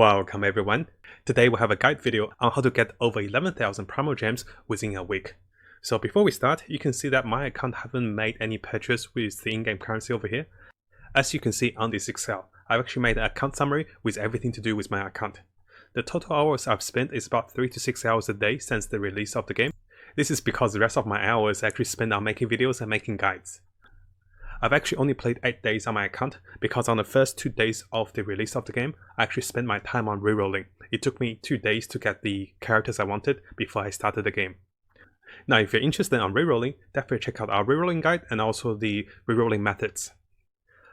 Welcome everyone. Today we'll have a guide video on how to get over 11,000 Primogems within a week. So before we start, you can see that my account haven't made any purchase with the in-game currency over here. As you can see on this Excel, I've actually made an account summary with everything to do with my account. The total hours I've spent is about 3 to 6 hours a day since the release of the game. This is because the rest of my hours actually spent on making videos and making guides. I've actually only played 8 days on my account because on the first 2 days of the release of the game, I actually spent my time on rerolling. It took me 2 days to get the characters I wanted before I started the game. Now if you're interested in rerolling, definitely check out our rerolling guide and also the rerolling methods.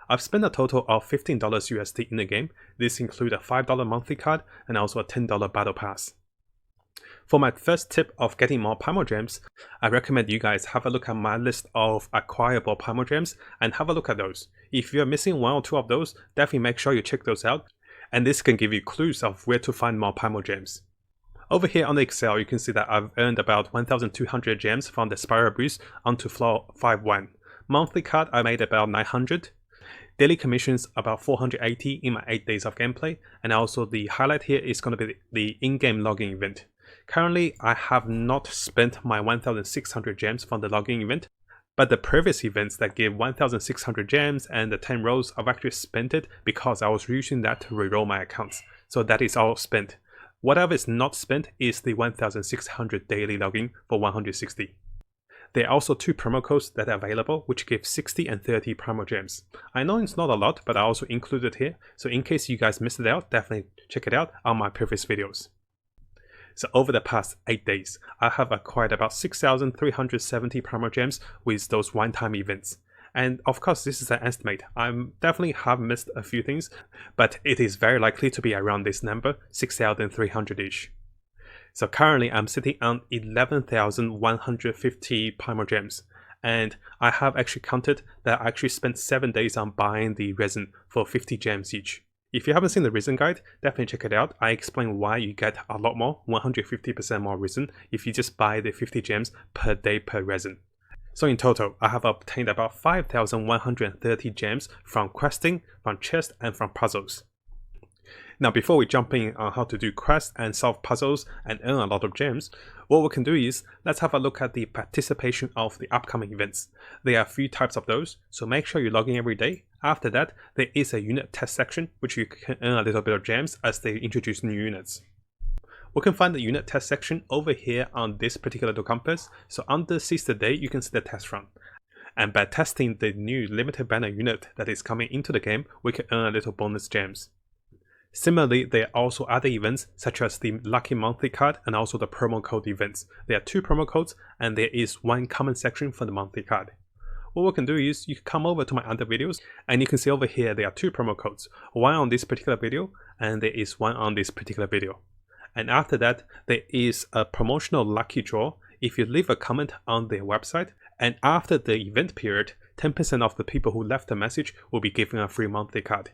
I've spent a total of $15 USD in the game. This includes a $5 monthly card and also a $10 battle pass. For my first tip of getting more Primogems, I recommend you guys have a look at my list of acquirable Primogems and have a look at those. If you're missing 1 or 2 of those, definitely make sure you check those out, and this can give you clues of where to find more Primogems. Over here on the Excel, you can see that I've earned about 1,200 gems from the Spiral Boost onto floor 5-1. Monthly card I made about 900. Daily commissions about 480 in my 8 days of gameplay, and also the highlight here is going to be the in-game login event. Currently, I have not spent my 1,600 gems from the login event, but the previous events that give 1,600 gems and the 10 rolls, I've actually spent it because I was using that to reroll my accounts. So that is all spent. Whatever is not spent is the 1,600 daily login for 160. There are also 2 promo codes that are available, which give 60 and 30 Primogems. I know it's not a lot, but I also included here, so in case you guys missed it out, definitely check it out on my previous videos. So over the past 8 days, I have acquired about 6,370 Primogems with those one-time events. And of course, this is an estimate. I definitely have missed a few things, but it is very likely to be around this number, 6,300-ish. So currently I'm sitting on 11,150 Primogems, and I have actually counted that I actually spent 7 days on buying the resin for 50 gems each. If you haven't seen the resin guide, definitely check it out. I explain why you get a lot more, 150% more resin if you just buy the 50 gems per day per resin. So in total, I have obtained about 5,130 gems from questing, from chests, and from puzzles. Now before we jump in on how to do quests and solve puzzles and earn a lot of gems, what we can do is, let's have a look at the participation of the upcoming events. There are a few types of those, so make sure you log in every day. After that, there is a unit test section, which you can earn a little bit of gems as they introduce new units. We can find the unit test section over here on this particular little compass, so under seize the day you can see the test run. And by testing the new limited banner unit that is coming into the game, we can earn a little bonus gems. Similarly, there are also other events such as the lucky monthly card and also the promo code events. There are 2 promo codes and there is 1 comment section for the monthly card. What we can do is you can come over to my other videos and you can see over here there are 2 promo codes, 1 on this particular video and there is 1 on this particular video. And after that, there is a promotional lucky draw if you leave a comment on their website, and after the event period, 10% of the people who left a message will be given a free monthly card.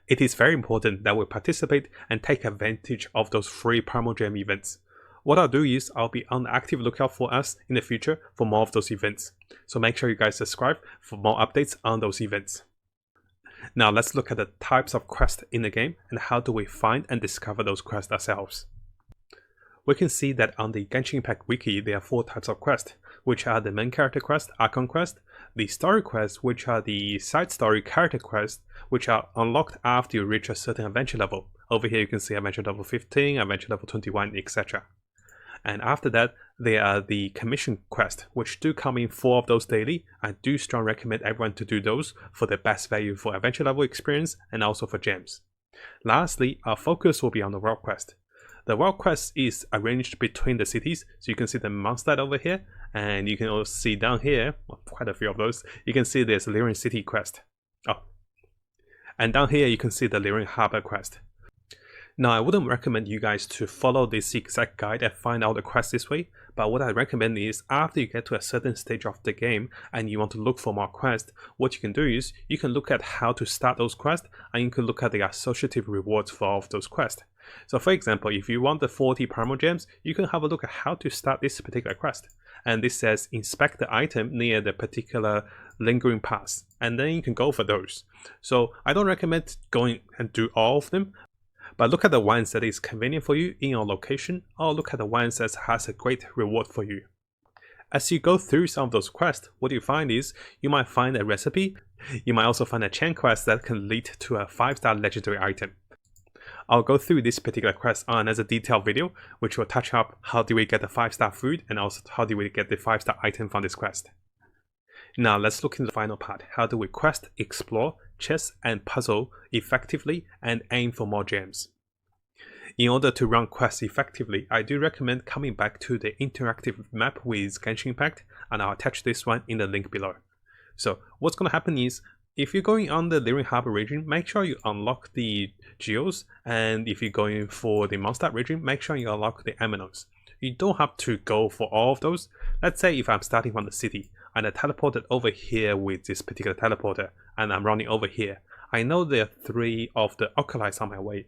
It is very important that we participate and take advantage of those free Primogem events. What I'll do is I'll be on the active lookout for us in the future for more of those events. So make sure you guys subscribe for more updates on those events. Now let's look at the types of quests in the game and how do we find and discover those quests ourselves. We can see that on the GENSHIN IMPACT wiki there are 4 types of quests, which are the main character quest, icon quest, the story quests, which are the side story character quests, which are unlocked after you reach a certain adventure level. Over here you can see adventure level 15, adventure level 21, etc. And after that, there are the commission quests, which do come in 4 of those daily. I do strongly recommend everyone to do those for the best value for adventure level experience and also for gems. Lastly, our focus will be on the world quest. The world quest is arranged between the cities, so you can see the monster over here, and you can also see down here, well, quite a few of those, you can see there's a Lyrian City quest. Oh, and down here you can see the Lyrian Harbor quest. Now I wouldn't recommend you guys to follow this exact guide and find out the quest this way, but what I recommend is after you get to a certain stage of the game and you want to look for more quests, what you can do is you can look at how to start those quests and you can look at the associative rewards for all of those quests. So for example, if you want the 40 Primogems, you can have a look at how to start this particular quest. And this says inspect the item near the particular lingering paths, and then you can go for those. So I don't recommend going and do all of them, But look at the ones that is convenient for you in your location, or look at the ones that has a great reward for you. As you go through some of those quests, what you find is you might find a recipe, you might also find a chain quest that can lead to a 5-star legendary item. I'll go through this particular quest on as a detailed video, which will touch up how do we get the 5-star food and also how do we get the 5-star item from this quest. Now let's look into the final part. How do we quest, explore, chess and puzzle effectively and aim for more gems? In order to run quests effectively, I do recommend coming back to the interactive map with GENSHIN IMPACT, and I'll attach this one in the link below. So what's going to happen is, if you're going on the Lyrian Harbor region, make sure you unlock the geos, and if you're going for the Mondstadt region, make sure you unlock the emeralds. You don't have to go for all of those. Let's say if I'm starting from the city, and I teleported over here with this particular teleporter, and I'm running over here. I know there are 3 of the Oculites on my way.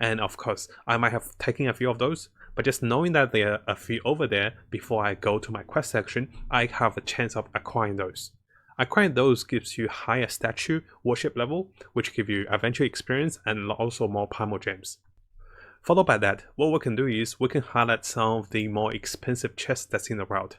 And of course, I might have taken a few of those, but just knowing that there are a few over there before I go to my quest section, I have a chance of acquiring those. Acquiring those gives you higher statue worship level, which give you adventure experience and also more Primogems. Followed by that, what we can do is we can highlight some of the more expensive chests that's in the world.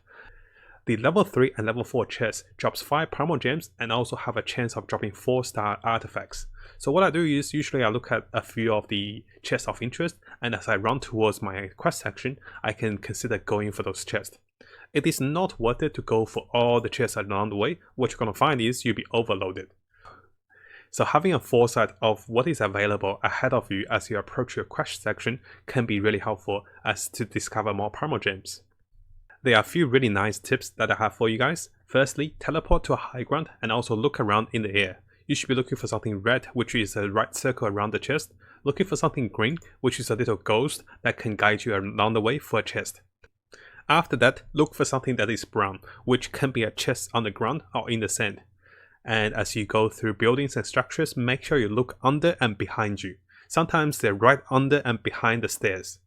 The level 3 and level 4 chest drops 5 Primogems and also have a chance of dropping 4-star artifacts. So what I do is usually I look at a few of the chests of interest, and as I run towards my quest section, I can consider going for those chests. It is not worth it to go for all the chests along the way. What you're going to find is you'll be overloaded. So having a foresight of what is available ahead of you as you approach your quest section can be really helpful as to discover more Primogems. There are a few really nice tips that I have for you guys. Firstly, teleport to a high ground and also look around in the air. You should be looking for something red, which is a right circle around the chest. Looking for something green, which is a little ghost that can guide you along the way for a chest. After that, look for something that is brown, which can be a chest on the ground or in the sand. And as you go through buildings and structures, make sure you look under and behind you. Sometimes they're right under and behind the stairs.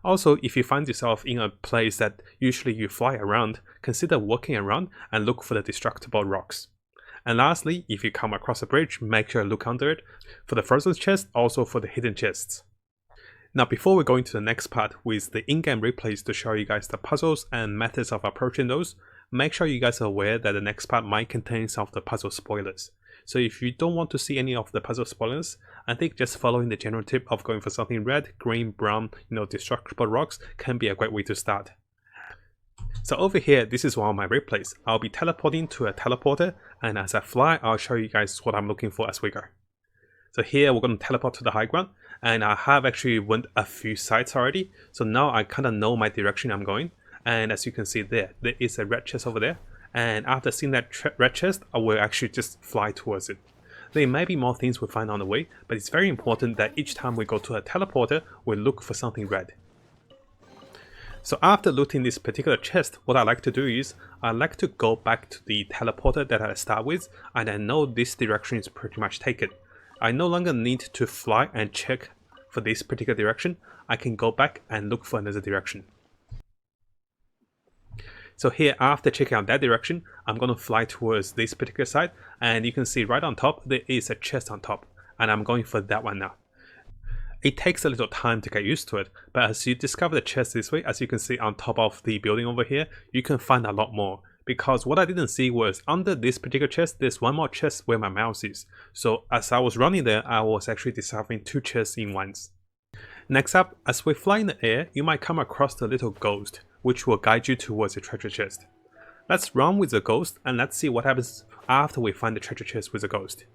Also, if you find yourself in a place that usually you fly around, consider walking around and look for the destructible rocks. And lastly, if you come across a bridge, make sure you look under it for the frozen chest, also for the hidden chests. Now before we go into the next part with the in-game replays to show you guys the puzzles and methods of approaching those, make sure you guys are aware that the next part might contain some of the puzzle spoilers. So if you don't want to see any of the puzzle spoilers, I think just following the general tip of going for something red, green, brown, destructible rocks can be a great way to start. So over here, this is one of my replays. I'll be teleporting to a teleporter, and as I fly, I'll show you guys what I'm looking for as we go. So here we're going to teleport to the high ground, and I have actually went a few sites already. So now I kind of know my direction I'm going. And as you can see there is a red chest over there. And after seeing that red chest, I will actually just fly towards it. There may be more things we'll find on the way, but it's very important that each time we go to a teleporter, we look for something red. So after looting this particular chest, what I like to do is, I like to go back to the teleporter that I start with, and I know this direction is pretty much taken. I no longer need to fly and check for this particular direction. I can go back and look for another direction. So here, after checking out that direction, I'm going to fly towards this particular side, and you can see right on top, there is a chest on top, and I'm going for that one now. It takes a little time to get used to it, but as you discover the chest this way, as you can see on top of the building over here, you can find a lot more. Because what I didn't see was under this particular chest, there's one more chest where my mouse is. So as I was running there, I was actually discovering 2 chests in once. Next up, as we fly in the air, you might come across the little ghost, which will guide you towards the treasure chest. Let's run with the ghost and let's see what happens after we find the treasure chest with the ghost.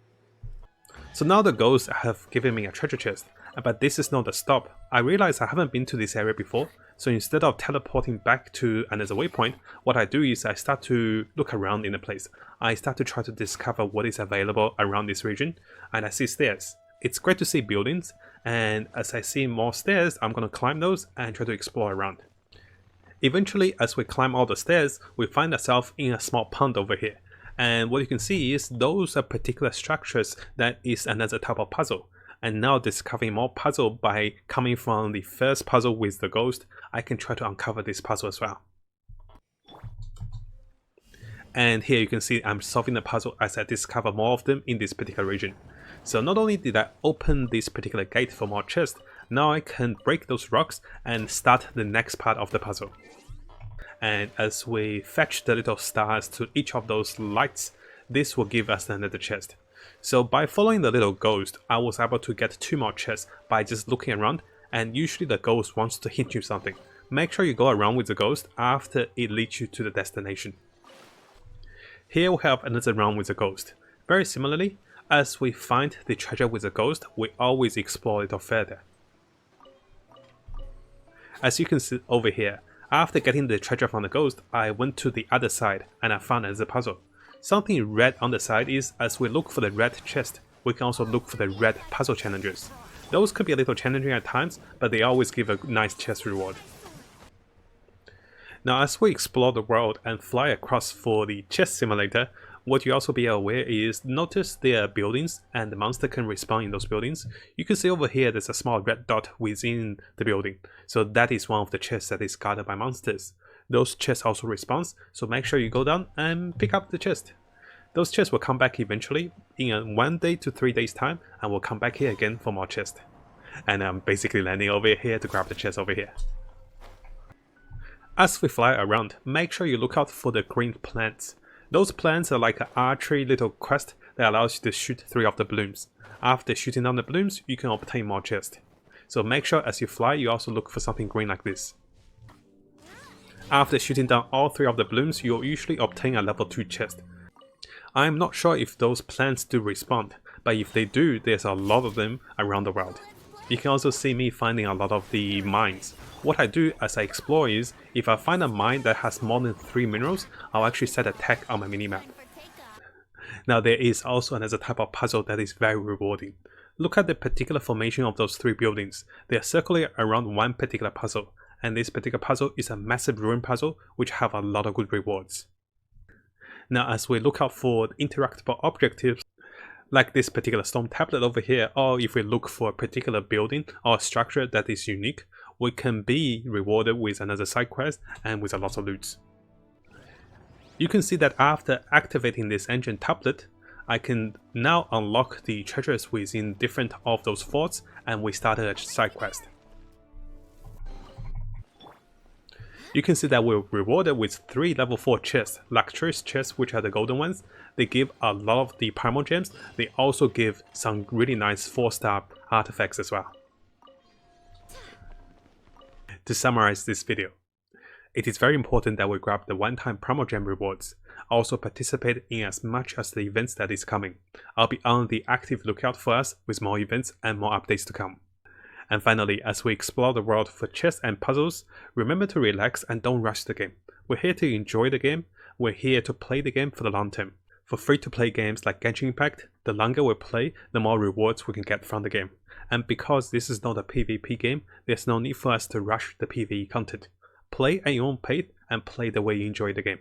So now the ghosts have given me a treasure chest, but this is not the stop. I realize I haven't been to this area before, so instead of teleporting back to another waypoint, what I do is I start to look around in the place. I start to try to discover what is available around this region, and I see stairs. It's great to see buildings, and as I see more stairs, I'm going to climb those and try to explore around. Eventually, as we climb all the stairs, we find ourselves in a small pond over here. And what you can see is those are particular structures that is another type of puzzle. And now discovering more puzzle by coming from the first puzzle with the ghost, I can try to uncover this puzzle as well. And here you can see I'm solving the puzzle as I discover more of them in this particular region. So not only did I open this particular gate for more chests, now I can break those rocks and start the next part of the puzzle. And as we fetch the little stars to each of those lights, this will give us another chest. So by following the little ghost, I was able to get 2 more chests by just looking around, and usually the ghost wants to hint you something. Make sure you go around with the ghost after it leads you to the destination. Here we have another round with the ghost. Very similarly, as we find the treasure with the ghost, we always explore a little further. As you can see over here, after getting the treasure from the ghost, I went to the other side and I found another puzzle. Something red on the side is, as we look for the red chest, we can also look for the red puzzle challenges. Those could be a little challenging at times, but they always give a nice chest reward. Now as we explore the world and fly across for the chest simulator, what you also be aware is, notice there are buildings and the monster can respawn in those buildings. You can see over here there's a small red dot within the building, so that is one of the chests that is guarded by monsters. Those chests also respawn, so make sure you go down and pick up the chest. Those chests will come back eventually in a 1 day to 3 days time, and we'll come back here again for more chests. And I'm basically landing over here to grab the chest over here. As we fly around, make sure you look out for the green plants. Those plants are like an archery little quest that allows you to shoot 3 of the blooms. After shooting down the blooms, you can obtain more chests. So make sure as you fly, you also look for something green like this. After shooting down all 3 of the blooms, you'll usually obtain a level 2 chest. I'm not sure if those plants do respawn, but if they do, there's a lot of them around the world. You can also see me finding a lot of the mines. What I do as I explore is, if I find a mine that has more than 3 minerals, I'll actually set a tag on my minimap. Now there is also another type of puzzle that is very rewarding. Look at the particular formation of those 3 buildings. They are circling around one particular puzzle, and this particular puzzle is a massive ruin puzzle which have a lot of good rewards. Now as we look out for interactable objectives, like this particular stone tablet over here, or if we look for a particular building or structure that is unique, we can be rewarded with another side quest and with a lot of loot. You can see that after activating this engine tablet, I can now unlock the treasures within different of those forts, and we started a side quest. You can see that we're rewarded with 3 level 4 chests, luxurious chests which are the golden ones. They give a lot of the Primogems. They also give some really nice 4-star artifacts as well. To summarize this video, it is very important that we grab the one-time Primogem rewards. Also participate in as much as the events that is coming. I'll be on the active lookout for us with more events and more updates to come. And finally, as we explore the world for chests and puzzles, remember to relax and don't rush the game. We're here to enjoy the game. We're here to play the game for the long term. For free-to-play games like GENSHIN IMPACT, the longer we play, the more rewards we can get from the game. And because this is not a PvP game, there's no need for us to rush the PvE content. Play at your own pace and play the way you enjoy the game.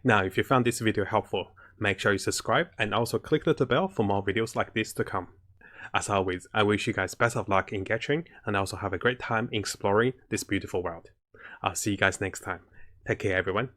Now, if you found this video helpful, make sure you subscribe and also click the bell for more videos like this to come. As always, I wish you guys best of luck in GENSHIN and also have a great time exploring this beautiful world. I'll see you guys next time. Take care everyone.